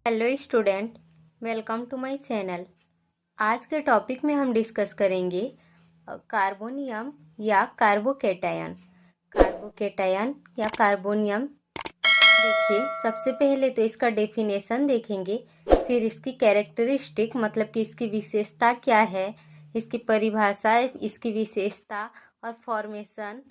Hello student, welcome to my channel. आज के topic में हम डिस्कस करेंगे कार्बोनियम या कार्बोकेटायन। कार्बोकेटायन या कार्बोनियम। देखिए, सबसे पहले तो इसका डेफिनेशन देखेंगे, फिर इसकी कैरेक्टरिस्टिक मतलब कि इसकी विशेषता क्या है, इसकी परिभाषा, इसकी विशेषता और फॉर्मेशन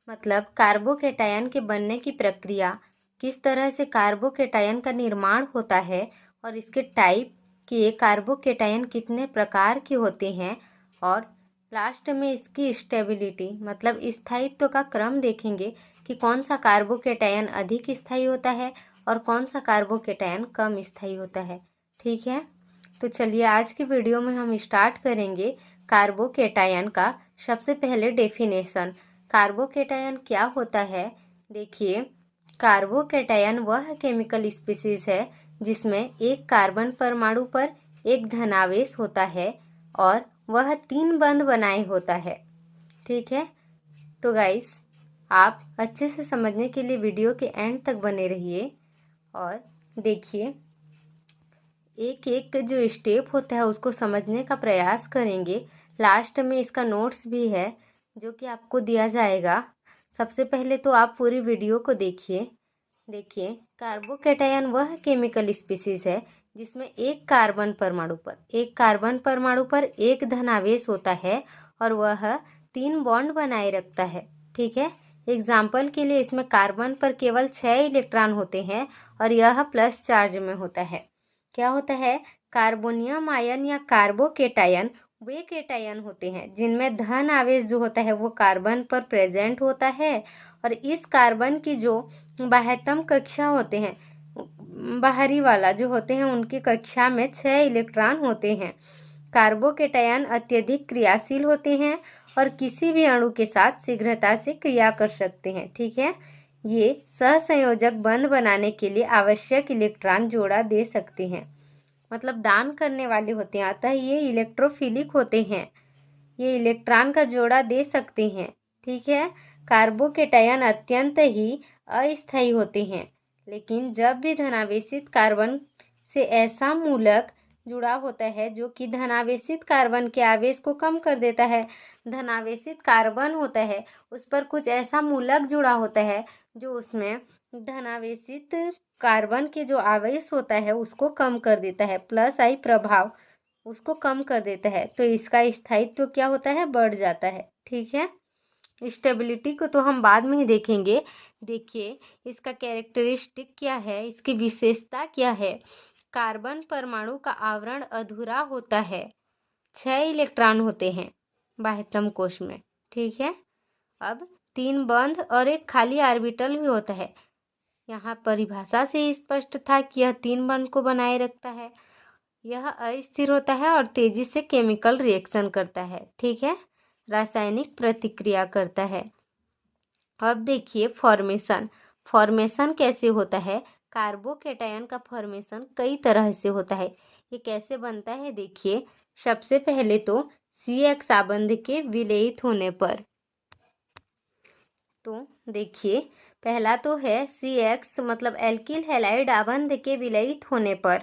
मतलब कार्बोकेटायन के बनने की प्रक्रिया, किस तरह से कार्बोकेटायन का निर्माण होता है और इसके टाइप कि ये कार्बोकेटायन कितने प्रकार के होते हैं, और लास्ट में इसकी स्टेबिलिटी मतलब स्थायित्व का क्रम देखेंगे कि कौन सा कार्बोकेटायन अधिक स्थायी होता है और कौन सा कार्बोकेटायन कम स्थायी होता है। ठीक है, तो चलिए आज की वीडियो में हम स्टार्ट करेंगे कार्बोकेटायन का। सबसे पहले डेफिनेशन, कार्बोकेटायन क्या होता है। देखिए, कार्बोकेटायन वह केमिकल स्पीसीज है जिसमें एक कार्बन परमाणु पर एक धनावेश होता है और वह 3 बंध बनाए होता है। ठीक है, तो गाइस आप अच्छे से समझने के लिए वीडियो के एंड तक बने रहिए और देखिए, एक एक जो स्टेप होता है उसको समझने का प्रयास करेंगे। लास्ट में इसका नोट्स भी है जो कि आपको दिया जाएगा। सबसे पहले तो आप पूरी वीडियो को देखिए। देखिए, कार्बोकेटायन वह केमिकल स्पीसीज है जिसमें एक कार्बन परमाणु पर एक धनावेश होता है और वह 3 बॉन्ड बनाए रखता है। ठीक है, एग्जाम्पल के लिए इसमें कार्बन पर केवल 6 इलेक्ट्रॉन होते हैं और यह प्लस चार्ज में होता है। क्या होता है, कार्बोनियम आयन या कार्बोकेटायन वे केटायन होते हैं जिनमें धन आवेश जो होता है वो कार्बन पर प्रेजेंट होता है और इस कार्बन की जो बाह्यतम कक्षा होते हैं, बाहरी वाला जो होते हैं, उनकी कक्षा में 6 इलेक्ट्रॉन होते हैं। कार्बोकेटायन अत्यधिक क्रियाशील होते हैं और किसी भी अणु के साथ शीघ्रता से क्रिया कर सकते हैं। ठीक है, ये सहसंयोजक बंध बनाने के लिए आवश्यक इलेक्ट्रॉन जोड़ा दे सकते हैं, मतलब दान करने वाले होते हैं, अतः ये इलेक्ट्रोफिलिक होते हैं, ये इलेक्ट्रॉन का जोड़ा दे सकते हैं। ठीक है, कार्बोकेटायन अत्यंत ही अस्थायी होते हैं, लेकिन जब भी धनावेशित कार्बन से ऐसा मूलक जुड़ा होता है जो कि धनावेशित कार्बन के आवेश को कम कर देता है, धनावेशित कार्बन होता है उस पर कुछ ऐसा मूलक जुड़ा होता है जो उसमें धनावेशित कार्बन के जो आवेश होता है उसको कम कर देता है, प्लस आई प्रभाव उसको कम कर देता है, तो इसका स्थायित्व क्या होता है, बढ़ जाता है। ठीक है, स्टेबिलिटी को तो हम बाद में ही देखेंगे। देखिए, इसका कैरेक्टरिस्टिक क्या है, इसकी विशेषता क्या है। कार्बन परमाणु का आवरण अधूरा होता है, 6 इलेक्ट्रॉन होते हैं बाह्यतम कोश में। ठीक है, अब 3 बंध और एक खाली ऑर्बिटल भी होता है। यहाँ परिभाषा से स्पष्ट था कि यह 3 बंध को बनाए रखता है, यह अस्थिर होता है और तेजी से केमिकल रिएक्शन करता है। ठीक है, रासायनिक प्रतिक्रिया करता है। अब देखिए फॉर्मेशन कैसे होता है। कार्बोकेटायन का फॉर्मेशन कई तरह से होता है। ये कैसे बनता है, देखिए, सबसे पहले तो CX आबंध के विलयित होने पर, तो देखिए पहला तो है CX मतलब एल्किल हैलाइड आबंध के विलयित होने पर।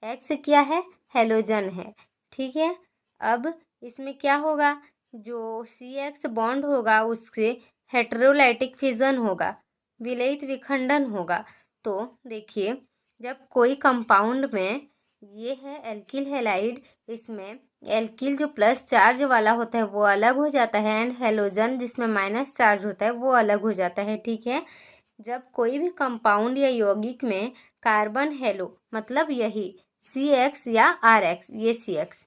X क्या है, हेलोजन है। ठीक है, अब इसमें क्या होगा, जो CX बॉन्ड होगा उससे हेटेरोलाइटिक फिजन होगा, विलयित विखंडन होगा। तो देखिए, जब कोई कंपाउंड में, ये है एल्किल हैलाइड, इसमें एल्किल जो प्लस चार्ज वाला होता है वो अलग हो जाता है एंड हेलोजन जिसमें माइनस चार्ज होता है वो अलग हो जाता है। ठीक है, जब कोई भी कंपाउंड या यौगिक में कार्बन हेलो मतलब यही CX या RX, ये CX,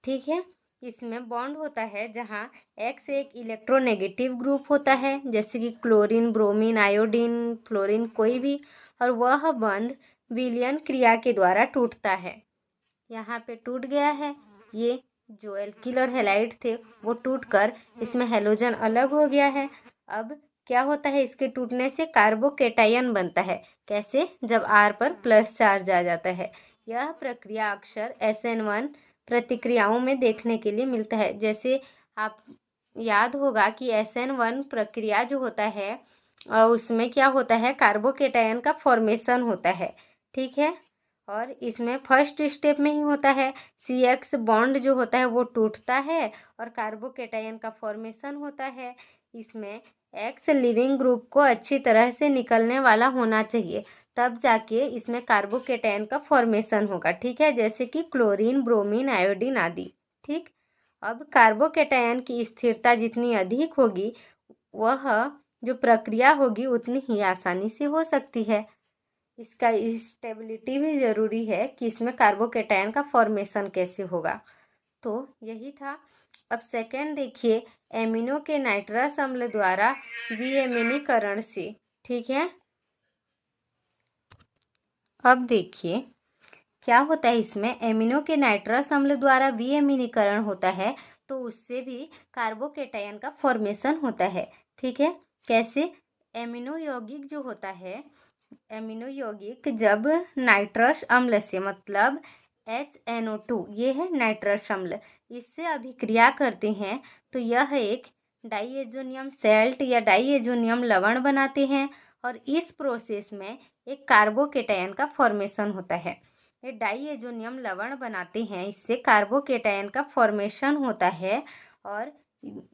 ठीक है, इसमें बॉन्ड होता है जहाँ X एक इलेक्ट्रोनेगेटिव ग्रुप होता है, जैसे कि क्लोरीन, ब्रोमीन, आयोडीन, फ्लोरीन कोई भी, और वह बंध विलयन क्रिया के द्वारा टूटता है। यहाँ पे टूट गया है, ये जो एल्किल और हैलाइड थे वो टूटकर इसमें हेलोजन अलग हो गया है। अब क्या होता है, इसके टूटने से कार्बोकेटायन बनता है। कैसे, जब R पर प्लस चार्ज आ जाता है। यह प्रक्रिया अक्सर SN1 प्रतिक्रियाओं में देखने के लिए मिलता है। जैसे आप याद होगा कि SN1 प्रक्रिया जो होता है उसमें क्या होता है, कार्बोकेटायन का फॉर्मेशन होता है। ठीक है, और इसमें फर्स्ट स्टेप में ही होता है, CX बॉन्ड जो होता है वो टूटता है और कार्बोकेटायन का फॉर्मेशन होता है। इसमें X लिविंग ग्रुप को अच्छी तरह से निकलने वाला होना चाहिए, तब जाके इसमें कार्बोकेटायन का फॉर्मेशन होगा। ठीक है, जैसे कि क्लोरीन, ब्रोमीन, आयोडीन आदि। ठीक, अब कार्बोकेटायन की स्थिरता जितनी अधिक होगी वह जो प्रक्रिया होगी उतनी ही आसानी से हो सकती है। इसका स्टेबिलिटी भी ज़रूरी है कि इसमें कार्बोकेटायन का फॉर्मेशन कैसे होगा। तो यही था। अब सेकेंड देखिए, एमिनो के नाइट्रस अम्ल द्वारा विएमिनीकरण से। ठीक है, अब देखिए क्या होता है, इसमें एमिनो के नाइट्रस अम्ल द्वारा विएमिनीकरण होता है तो उससे भी कार्बोकेटायन का फॉर्मेशन होता है। ठीक है, कैसे? एमिनो यौगिक जो होता है, एमिनो यौगिक जब नाइट्रस अम्ल से, मतलब HNO2 ये है नाइट्रस अम्ल, इससे अभिक्रिया करते हैं तो यह एक डाइएजोनियम सैल्ट या डाइएजोनियम लवण बनाते हैं और इस प्रोसेस में एक कार्बोकेटायन का फॉर्मेशन होता है। ये डाइएजोनियम लवण बनाते हैं, इससे कार्बोकेटायन का फॉर्मेशन होता है। और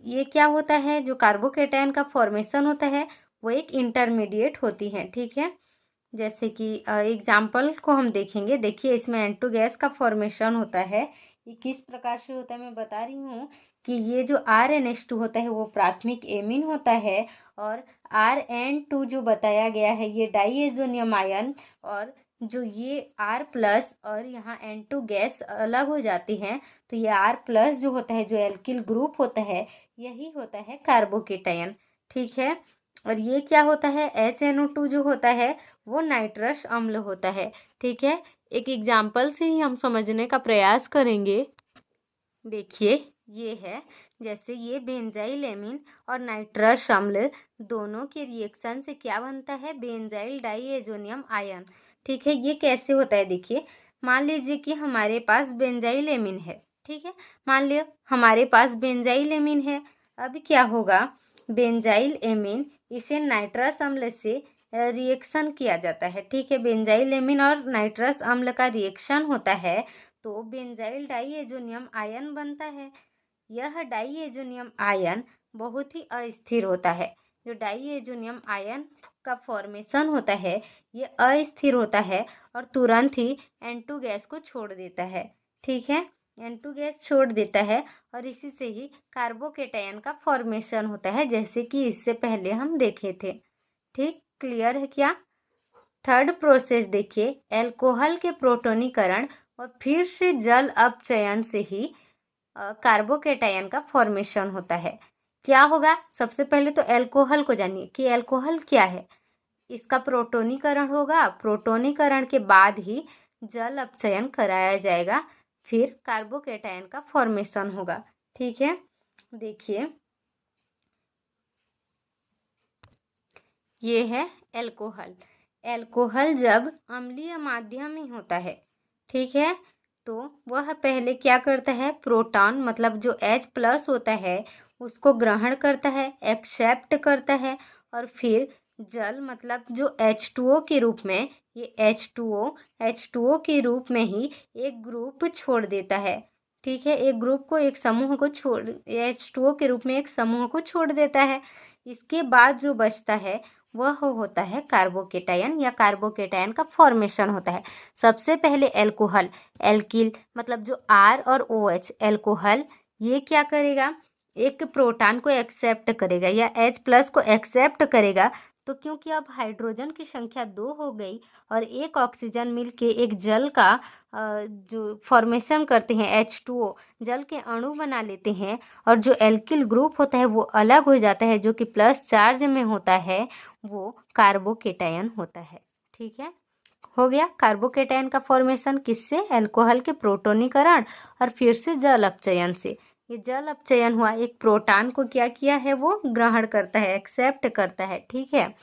ये क्या होता है, जो कार्बोकेटायन का फॉर्मेशन होता है वो एक इंटरमीडिएट होती है। ठीक है, जैसे कि एग्जाम्पल को हम देखेंगे। देखिए इसमें N2 गैस का फॉर्मेशन होता है। ये किस प्रकार से होता है मैं बता रही हूँ कि ये जो RNH2 होता है वो प्राथमिक एमीन होता है और RN2 जो बताया गया है ये डाइएजोनियम आयन, और जो ये R+ और यहाँ N2 गैस अलग हो जाती हैं तो ये R+ जो होता है, जो एल्किल ग्रुप होता है, यही होता है कार्बोकेटायन। ठीक है, और ये क्या होता है, HNO2 जो होता है वो नाइट्रस अम्ल होता है। ठीक है, एक एग्जाम्पल से ही हम समझने का प्रयास करेंगे। देखिए ये है, जैसे ये बेंजाइल एमीन और नाइट्रस अम्ल दोनों के रिएक्शन से क्या बनता है, बेंजाइल डाइएजोनियम आयन। ठीक है, ये कैसे होता है, देखिए मान लीजिए कि हमारे पास बेंजाइल एमीन है। ठीक है, मान लिया हमारे पास बेंजाइल एमीन है। अब क्या होगा, बेंजाइल एमीन इसे नाइट्रस अम्ल से रिएक्शन किया जाता है। ठीक है, बेंजाइल एमीन और नाइट्रस अम्ल का रिएक्शन होता है तो बेंजाइल डाइएजोनियम आयन बनता है। यह डाइएजोनियम आयन बहुत ही अस्थिर होता है। जो डाइएजोनियम आयन का फॉर्मेशन होता है ये अस्थिर होता है और तुरंत ही N2 गैस को छोड़ देता है। ठीक है, N2 गैस छोड़ देता है और इसी से ही कार्बोकेटायन का फॉर्मेशन होता है, जैसे कि इससे पहले हम देखे थे। ठीक, क्लियर है क्या? थर्ड प्रोसेस देखिए, एल्कोहल के प्रोटोनीकरण और फिर से जल अपचयन से ही कार्बोकेटायन का फॉर्मेशन होता है। क्या होगा, सबसे पहले तो एल्कोहल को जानिए कि एल्कोहल क्या है। इसका प्रोटोनीकरण होगा, प्रोटोनीकरण के बाद ही जल अपचयन कराया जाएगा, फिर कार्बोकेटायन का फॉर्मेशन होगा। ठीक है, देखिए ये है एल्कोहल। एल्कोहल जब अम्लीय माध्यम में होता है, ठीक है, तो वह पहले क्या करता है, प्रोटॉन मतलब जो H+ होता है उसको ग्रहण करता है, एक्सेप्ट करता है, और फिर जल मतलब जो H2O के रूप में, ये H2O के रूप में ही एक ग्रुप छोड़ देता है। ठीक है, एक ग्रुप को, एक समूह को छोड़, H2O के रूप में एक समूह को छोड़ देता है। इसके बाद जो बचता है वह होता है कार्बोकेटायन, या कार्बोकेटायन का फॉर्मेशन होता है। सबसे पहले एल्कोहल, एल्किल मतलब जो R और OH, एल्कोहल ये क्या करेगा, एक प्रोटॉन को एक्सेप्ट करेगा या H+ को एक्सेप्ट करेगा। तो क्योंकि अब हाइड्रोजन की संख्या 2 हो गई और एक ऑक्सीजन मिलके एक जल का जो फॉर्मेशन करते हैं, H2O जल के अणु बना लेते हैं, और जो एल्किल ग्रुप होता है वो अलग हो जाता है, जो कि प्लस चार्ज में होता है, वो कार्बोकेटायन होता है। ठीक है, हो गया कार्बोकेटायन का फॉर्मेशन किससे, एल्कोहल के प्रोटोनीकरण और फिर से जल अपचयन से। ये जल अपचयन हुआ, एक प्रोटॉन को क्या किया है, वो ग्रहण करता है, एक्सेप्ट करता है। ठीक है,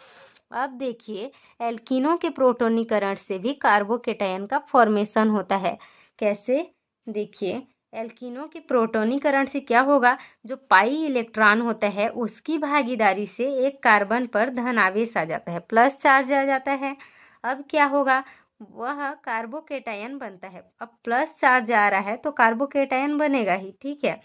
अब देखिए एल्कीनों के प्रोटोनीकरण से भी कार्बोकेटायन का फॉर्मेशन होता है। कैसे, देखिए एल्कीनों के प्रोटोनीकरण से क्या होगा, जो पाई इलेक्ट्रॉन होता है उसकी भागीदारी से एक कार्बन पर धन आवेश आ जाता है, प्लस चार्ज आ जाता है। अब क्या होगा, वह कार्बोकेटायन बनता है। अब प्लस चार्ज आ रहा है तो कार्बोकेटायन बनेगा ही, ठीक है,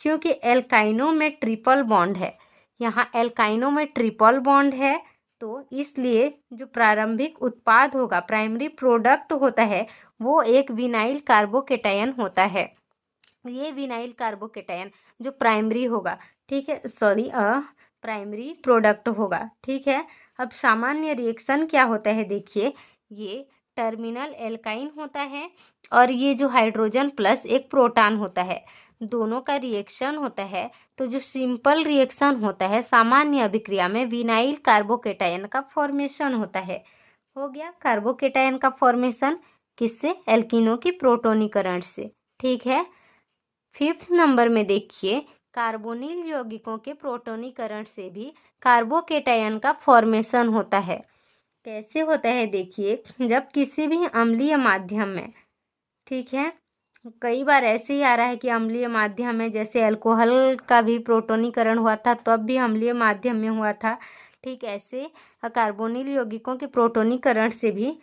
क्योंकि एल्काइनो में ट्रिपल बॉन्ड है। यहाँ एल्काइनो में ट्रिपल बॉन्ड है तो इसलिए जो प्रारंभिक उत्पाद होगा, प्राइमरी प्रोडक्ट होता है, वो एक विनाइल कार्बोकेटायन होता है। ये विनाइल कार्बोकेटायन जो प्राइमरी होगा, ठीक है, सॉरी प्राइमरी प्रोडक्ट होगा, ठीक है। अब सामान्य रिएक्शन क्या होता है, देखिए, ये टर्मिनल एल्काइन होता है और ये जो हाइड्रोजन प्लस एक प्रोटॉन होता है, दोनों का रिएक्शन होता है। तो जो सिंपल रिएक्शन होता है सामान्य अभिक्रिया में, विनाइल कार्बोकेटायन का फॉर्मेशन होता है। हो गया कार्बोकेटायन का फॉर्मेशन, किससे? एल्किनो की प्रोटोनीकरण से, ठीक है। 5th नंबर में देखिए, कार्बोनिल यौगिकों के प्रोटोनीकरण से भी कार्बोकेटायन का फॉर्मेशन होता है। कैसे होता है, देखिए, जब किसी भी अम्लीय माध्यम में, ठीक है, कई बार ऐसे ही आ रहा है कि अम्लीय माध्यम में, जैसे अल्कोहल का भी प्रोटोनीकरण हुआ था तब भी अम्लीय माध्यम में हुआ था, ठीक ऐसे कार्बोनिल यौगिकों के प्रोटोनीकरण से भी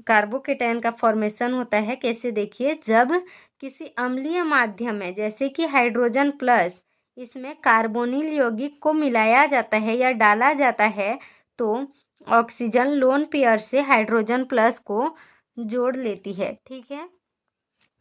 कार्बोकेटायन का फॉर्मेशन होता है। कैसे, देखिए, जब किसी अम्लीय माध्यम में, जैसे कि हाइड्रोजन प्लस, इसमें कार्बोनिल यौगिक को मिलाया जाता है या डाला जाता है तो ऑक्सीजन लोन पेयर से हाइड्रोजन प्लस को जोड़ लेती है, ठीक है।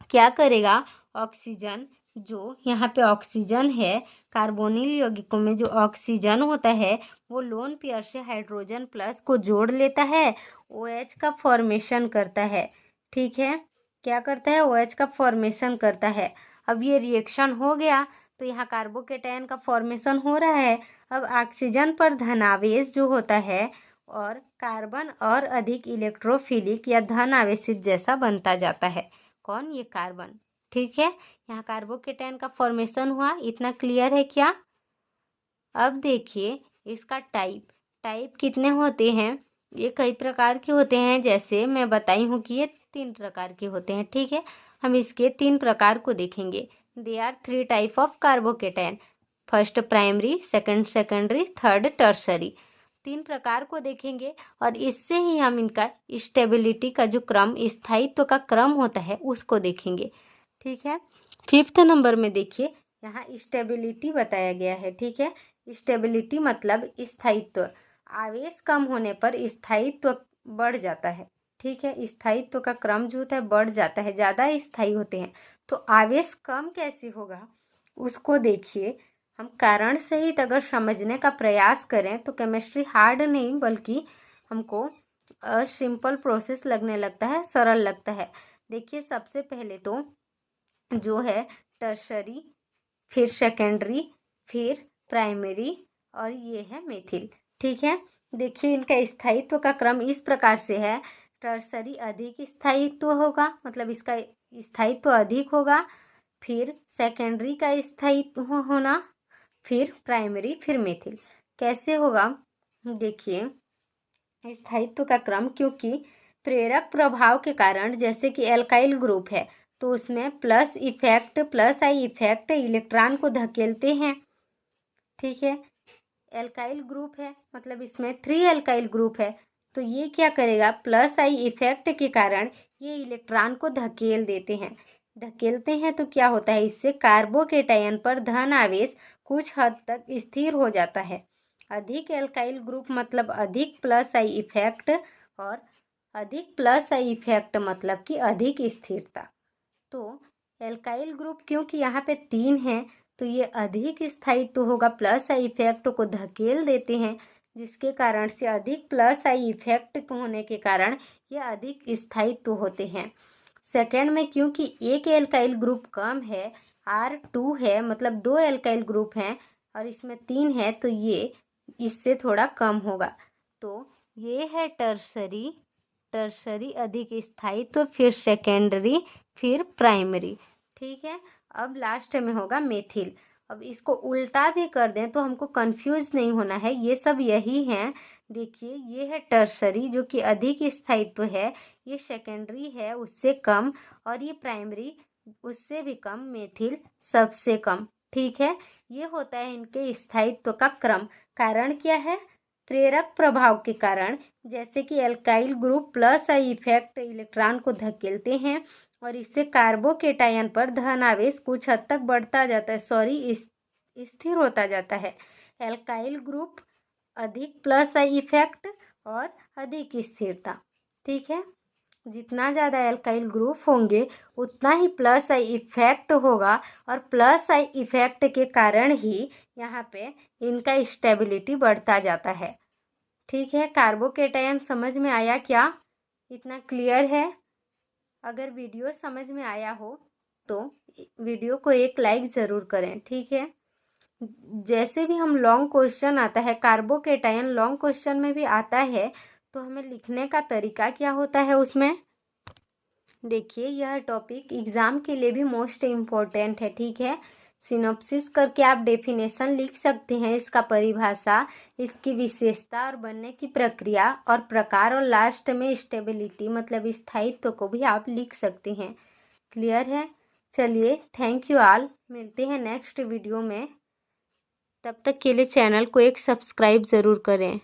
क्या करेगा, ऑक्सीजन, जो यहाँ पे ऑक्सीजन है, कार्बोनिल यौगिकों में जो ऑक्सीजन होता है वो लोन पेयर से हाइड्रोजन प्लस को जोड़ लेता है, OH का फॉर्मेशन करता है, ठीक है। क्या करता है, OH का फॉर्मेशन करता है। अब ये रिएक्शन हो गया तो यहाँ कार्बोकेटायन का फॉर्मेशन हो रहा है। अब ऑक्सीजन पर धनावेश जो होता है और कार्बन और अधिक इलेक्ट्रोफिलिक या धन आवेशित जैसा बनता जाता है। कौन? ये कार्बन, ठीक है। यहाँ कार्बोकेटायन का फॉर्मेशन हुआ, इतना क्लियर है क्या? अब देखिए इसका टाइप कितने होते हैं, ये कई प्रकार के होते हैं, जैसे मैं बताई हूँ कि ये 3 प्रकार के होते हैं, ठीक है। हम इसके 3 प्रकार को देखेंगे। They are 3 type of carbocation, first primary, second secondary, third tertiary. 3 प्रकार को देखेंगे और इससे ही हम इनका स्टेबिलिटी का जो क्रम, स्थायित्व का क्रम होता है, उसको देखेंगे, ठीक है। 5th नंबर में देखिए, यहाँ स्टेबिलिटी बताया गया है, ठीक है। स्टेबिलिटी मतलब स्थायित्व, आवेश कम होने पर स्थायित्व बढ़ जाता है, ठीक है। स्थायित्व का क्रम जो होता है बढ़ जाता है, ज़्यादा स्थायी होते हैं। तो आवेश कम कैसे होगा उसको देखिए। हम कारण सहित अगर समझने का प्रयास करें तो केमिस्ट्री हार्ड नहीं बल्कि हमको सिंपल प्रोसेस लगने लगता है, सरल लगता है। देखिए सबसे पहले तो जो है टर्शरी, फिर सेकेंडरी, फिर प्राइमरी और ये है मेथिल, ठीक है। देखिए इनका स्थायित्व का क्रम इस प्रकार से है, टर्शरी अधिक स्थायित्व होगा, मतलब इसका स्थायित्व अधिक होगा, फिर सेकेंडरी का स्थायित्व होना, फिर प्राइमरी, फिर मेथिल। कैसे होगा, देखिए स्थायित्व का क्रम, क्योंकि प्रेरक प्रभाव के कारण, जैसे कि एल्काइल ग्रुप है तो उसमें प्लस आई इफेक्ट इलेक्ट्रॉन को धकेलते हैं, ठीक है। एल्काइल ग्रुप है मतलब इसमें 3 एल्काइल ग्रुप है तो ये क्या करेगा, प्लस आई इफेक्ट के कारण ये इलेक्ट्रॉन को धकेलते हैं तो क्या होता है, इससे कार्बोकेटायन पर धन आवेश कुछ हद तक स्थिर हो जाता है। अधिक एल्काइल ग्रुप मतलब अधिक प्लस आई इफेक्ट, और अधिक प्लस आई इफेक्ट मतलब कि अधिक स्थिरता। तो एल्काइल ग्रुप क्योंकि यहाँ पे 3 हैं तो ये अधिक स्थायित्व होगा, प्लस आई इफेक्ट को धकेल देते हैं, जिसके कारण से अधिक प्लस आई इफेक्ट होने के कारण ये अधिक स्थायित्व होते हैं। सेकेंड में क्योंकि एक एल्काइल ग्रुप कम है, R2 है, मतलब 2 एल्काइल ग्रुप हैं और इसमें 3 है तो ये इससे थोड़ा कम होगा। तो ये है टर्सरी अधिक स्थायित्व, फिर सेकेंडरी, फिर प्राइमरी, ठीक है। अब लास्ट में होगा मेथिल। अब इसको उल्टा भी कर दें तो हमको कंफ्यूज नहीं होना है, ये सब यही हैं। देखिए ये है टर्सरी जो कि अधिक स्थायित्व है, ये सेकेंडरी है उससे कम, और ये प्राइमरी उससे भी कम, मेथिल सबसे कम, ठीक है। ये होता है इनके स्थायित्व का क्रम। कारण क्या है, प्रेरक प्रभाव के कारण, जैसे कि alkyl group plus I effect electron को धकेलते हैं और इससे कार्बोकेटायन पर धन आवेश कुछ हद तक बढ़ता जाता है, स्थिर होता जाता है। एल्काइल ग्रुप अधिक प्लस आई इफेक्ट और अधिक स्थिरता। ठीक है, जितना ज़्यादा एल्काइल ग्रुप होंगे उतना ही प्लस आई इफेक्ट होगा और प्लस आई इफेक्ट के कारण ही यहाँ पे इनका स्टेबिलिटी बढ़ता जाता है। ठीक है, कार्बोकेटायन समझ में आया क्या? इतना क्लियर है? अगर वीडियो समझ में आया हो तो वीडियो को एक लाइक ज़रूर करें। ठीक है, जैसे भी हम लॉन्ग क्वेश्चन आता है, कार्बोकेटायन लॉन्ग क्वेश्चन में भी आता है, तो हमें लिखने का तरीका क्या होता है उसमें देखिए, यह टॉपिक एग्ज़ाम के लिए भी मोस्ट इम्पोर्टेंट है। ठीक है, सिनॉप्सिस करके आप डेफिनेशन लिख सकते हैं, इसका परिभाषा, इसकी विशेषता और बनने की प्रक्रिया और प्रकार, और लास्ट में स्टेबिलिटी मतलब स्थायित्व को भी आप लिख सकते हैं। क्लियर है? चलिए, थैंक यू ऑल, मिलते हैं नेक्स्ट वीडियो में। तब तक के लिए चैनल को एक सब्सक्राइब ज़रूर करें।